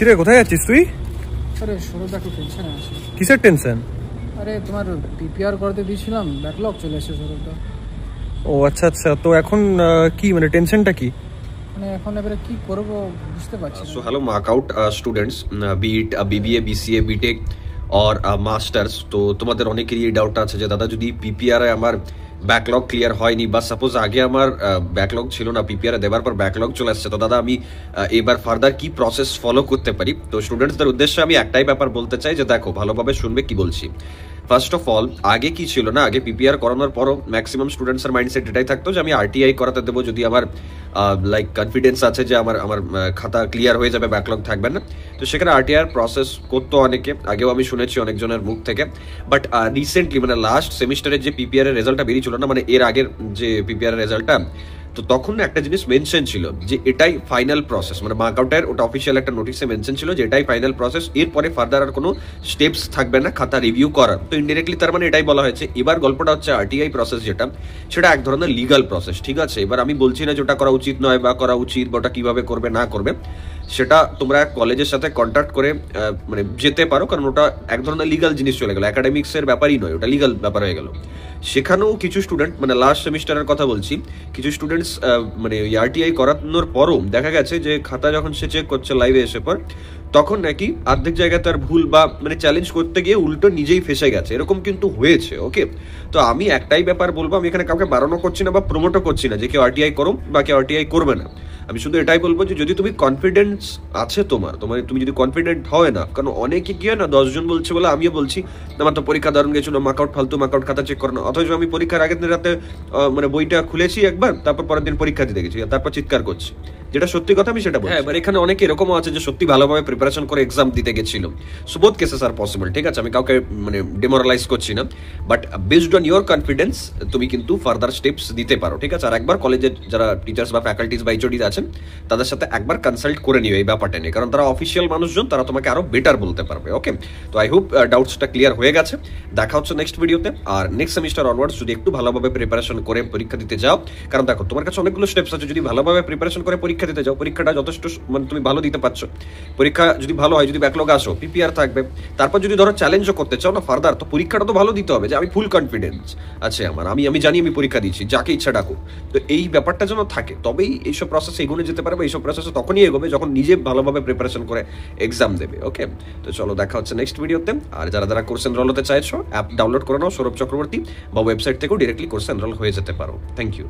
কিরে কোথায় যাচ্ছিস তুই? আরে সৌরভ একটু টেনশনে আছে। কিসের টেনশন? আরে তোমার পিপিআর করতে দিয়েছিলাম, ব্যাকলগ চলে এসেছে সৌরভদা। ও আচ্ছা আচ্ছা, তো এখন কি মানে টেনশনটা কি? মানে এখন এবারে কি করব বুঝতে পারছি না। So hello markout students, be it BBA, BCA, BTech or masters. তো তোমাদের অনেকেরই ডাউট আছে যে দাদা যদি পিপিআর এ আমার ব্যাকলগ ক্লিয়ার হয়নি বা সাপোজ আগে আমার ব্যাকলগ ছিল না, পিপিআর দেওয়ার পর ব্যাকলগ চলে আসছে, তো দাদা আমি এবার ফার্দার কি প্রসেস ফলো করতে পারি? তো স্টুডেন্টসদের উদ্দেশ্যে আমি একটাই ব্যাপার বলতে চাই যে দেখো, ভালোভাবে শুনবে কি বলছি। ফার্স্ট অফ অল, আগে কি ছিল না, আগে পিপিআর করানোর পরও ম্যাক্সিমাম স্টুডেন্টসের মাইন্ডসেট এটাই থাকতো যে আমি আরটিআই করাতে দেবো যদি আমার লাইক কনফিডেন্স আছে যে আমার খাতা ক্লিয়ার হয়ে যাবে, ব্যাকলগ থাকবে না। তো সেখানে আরটিআর প্রসেস করতো অনেকে, আগেও আমি শুনেছি অনেকজনের মুখ থেকে। বাট রিসেন্টলি মানে লাস্ট সেমিস্টারের যে পিপিআর এর রেজাল্টটা বেরিয়েছিল না, মানে এর আগের যে পিপিআর এর রেজাল্টটা, তো তখন একটা জিনিস মেনশন ছিল যে এটাই ফাইনাল প্রসেস, মানে মার্কআউটের ওটা অফিসিয়াল একটা নোটিশে মেনশন ছিল যে এটাই ফাইনাল প্রসেস, এরপরে ফার্দার আর কোনো স্টেপস থাকবে না খাতা রিভিউ করার। তো ইনডিরেক্টলি তার মানে এটাই বলা হয়েছে। এবার গল্পটা হচ্ছে আরটিআই প্রসেস যেটা, সেটা এক ধরনের লিগাল প্রসেস, ঠিক আছে? এবার আমি বলছি না যে ওটা করা উচিত নয় বা করা উচিত, বা ওটা কিভাবে করবে না করবে, সেটা তোমরা কলেজের সাথে কন্ট্যাক্ট করে মানে যেতে পারো, কারণ ওটা এক ধরনের লিগাল জিনিস চলে গেল, একাডেমিক্সের ব্যাপারই নয়, ওটা লিগাল ব্যাপার হয়ে গেল। সেখানেও কিছু স্টুডেন্ট, মানে লাস্ট সেমিস্টারের কথা বলছি, কিছু স্টুডেন্টস মানে আরটিআই করানোর পরও দেখা গেছে যে খাতা যখন সে চেক করছে লাইভে এসে পর, তখন নাকি অর্ধেক জায়গায় তার ভুল বা মানে চ্যালেঞ্জ করতে গিয়ে উল্টো নিজেই ফেসে গেছে, এরকম কিন্তু হয়েছে। ওকে, তো আমি একটাই ব্যাপার বলবো, আমি এখানে কাউকে বারণও করছি না বা প্রমোটও করছি না যে কেউ আরটিআই করো বা কেউ আরটিআই করবে না। আমি শুধু এটাই বলবো যে যদি তুমি কনফিডেন্স আছে তোমার তুমি যদি কনফিডেন্ট হয় না, কারণ অনেকে কি হয় না, 10 জন বলছে বলে আমিও বলছি আমার তো পরীক্ষা দারুণ গেছিল, মার্কআউট ফালতু, মার্কআউট খাতা চেক করো না, অথচ আমি পরীক্ষার আগের দিন রাতে মানে বইটা খুলেছি একবার, তারপর পরের দিন পরীক্ষা দিতে গেছি, তারপর চিৎকার করছি, যেটা সত্যি কথা আমি সেটা বলছি। হ্যাঁ, এবার এখানে অনেকে এরকমও আছে যে সত্যি ভালোভাবে প্রিপারেশন করে এক্সাম দিতে গেছিল। সো বোথ কেসেস আর পসিবল, ঠিক আছে? আমি কাউকে মানে ডিমোরালাইজ করছি না, but based on your confidence তুমি কিন্তু ফার্দার স্টেপস দিতে পারো, ঠিক আছে? আর একবার কলেজের যারা টিচার্স বা ফ্যাকাল্টিজ বা এইচওডিজ আছেন তাদের সাথে একবার কনসাল্ট করে নিও এই ব্যাপারটা নিয়ে, কারণ তারা অফিসিয়াল মানুষজন, তারা তোমাকে আরো বেটার বলতে পারবে। ওকে, তো আই হোপ ডাউটসটা ক্লিয়ার হয়ে গেছে। দেখা হচ্ছে নেক্সট ভিডিওতে। আর নেক্সট সেমিস্টার অনওয়ার্ডস যদি একটু ভালোভাবে প্রিপারেশন করে পরীক্ষা দিতে যাও, কারণ দেখো তোমার কাছে অনেকগুলো স্টেপস আছে, যদি ভালোভাবে প্রিপারেশন করে পরীক্ষা দিতে যাও, পরীক্ষাটা যথেষ্ট মানে তুমি ভালো দিতে পারছো, পরীক্ষা যদি ভালো হয়, যদি ব্যাকলগ আসো, পিপিআর থাকবে, তারপর যদি ধরো চ্যালেঞ্জও করতে চাও না ফার্দার, তো পরীক্ষাটা তো ভালো দিতে হবে যে আমি ফুল কনফিডেন্স আছে আমার, আমি জানি আমি পরীক্ষা দিচ্ছি, যাকে ইচ্ছা ডাকো। তো এই ব্যাপারটা যেন থাকে, তবেই এইসব প্রসেসে এগোনে যেতে পারবে। এইসব প্রসেসে তখনই এগোবে যখন নিজে ভালোভাবে প্রিপারেশন করে এক্সাম দেবে। ওকে, তো চলো দেখা হচ্ছে নেক্সট ভিডিওতে। আর যারা যারা কোর্স এনরোল হতে চাইছো, অ্যাপ ডাউনলোড করে নাও সৌরভ চক্রবর্তী, বা ওয়েবসাইট থেকেও ডিরেক্টলি কোর্স এনরোল হয়ে যেতে পারো। Thank you.